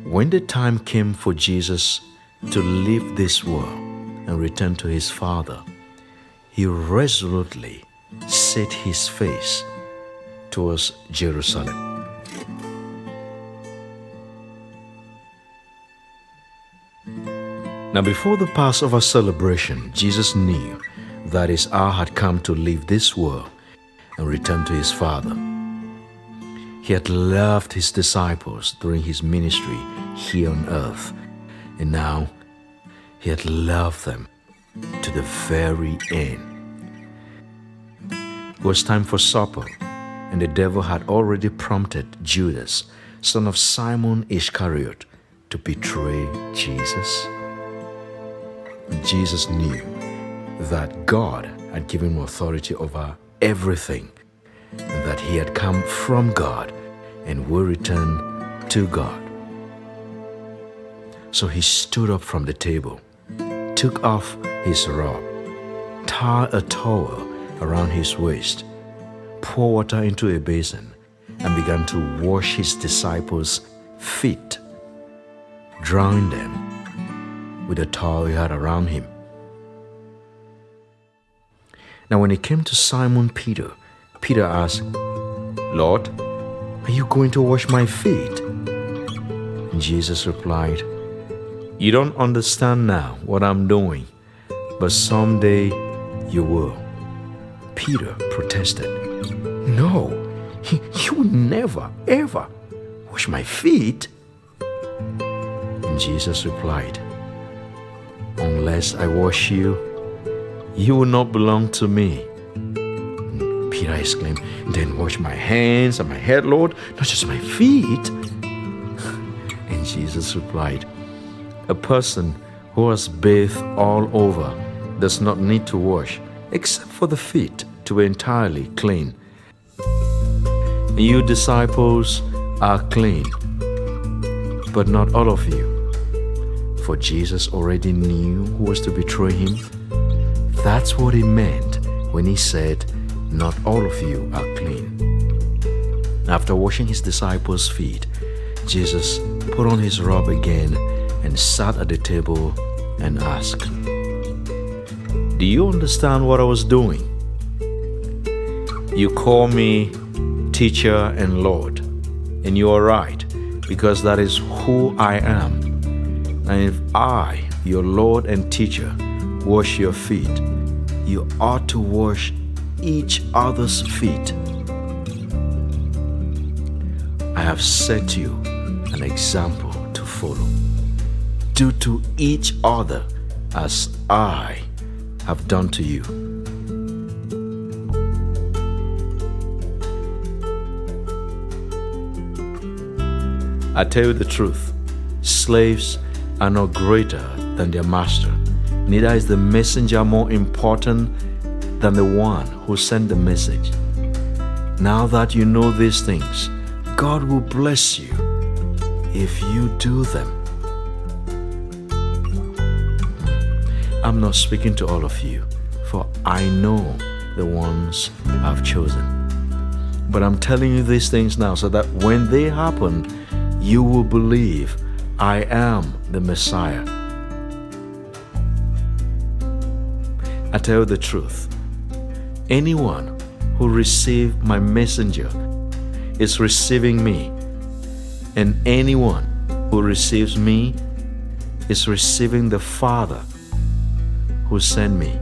When the time came for Jesus to leave this world and return to his Father, he resolutely set his face towards Jerusalem. Now, before the Passover celebration, Jesus knew that his hour had come to leave this world and return to his Father. He had loved his disciples during his ministry here on earth, and now he had loved them to the very end. It was time for supper, and the devil had already prompted Judas, son of Simon Iscariot, to betray Jesus. Jesus knew that God had given him authority over everything, and that he had come from God and will return to God. So he stood up from the table, took off his robe, tied a towel around his waist, poured water into a basin, and began to wash his disciples' feet, drying them with the towel he had around him. Now when it came to Simon Peter, Peter asked, "Lord, are you going to wash my feet?" And Jesus replied, "You don't understand now what I'm doing, but someday you will." Peter protested, "No, you will never, ever wash my feet." And Jesus replied, "Unless I wash you, you will not belong to me." Peter exclaimed, "Then wash my hands and my head, Lord, not just my feet." And Jesus replied, "A person who has bathed all over does not need to wash, except for the feet, to be entirely clean. And you disciples are clean, but not all of you." For Jesus already knew who was to betray him. That's what he meant when he said, "Not all of you are clean." After washing his disciples' feet, Jesus put on his robe again and sat at the table and asked, "Do you understand what I was doing? You call me teacher and Lord, and you are right, because that is who I am. And if I, your Lord and teacher, wash your feet, you ought to wash each other's feet. I have set you an example to follow. Do to each other as I have done to you." I tell you the truth, slaves are not greater than their master, neither is the messenger more important than the one who sent the message. Now that you know these things, God will bless you if you do them. I'm not speaking to all of you, for I know the ones I've chosen. But I'm telling you these things now so that when they happen, you will believe I am the Messiah. I tell you the truth, anyone who receives my messenger is receiving me, and anyone who receives me is receiving the Father who sent me.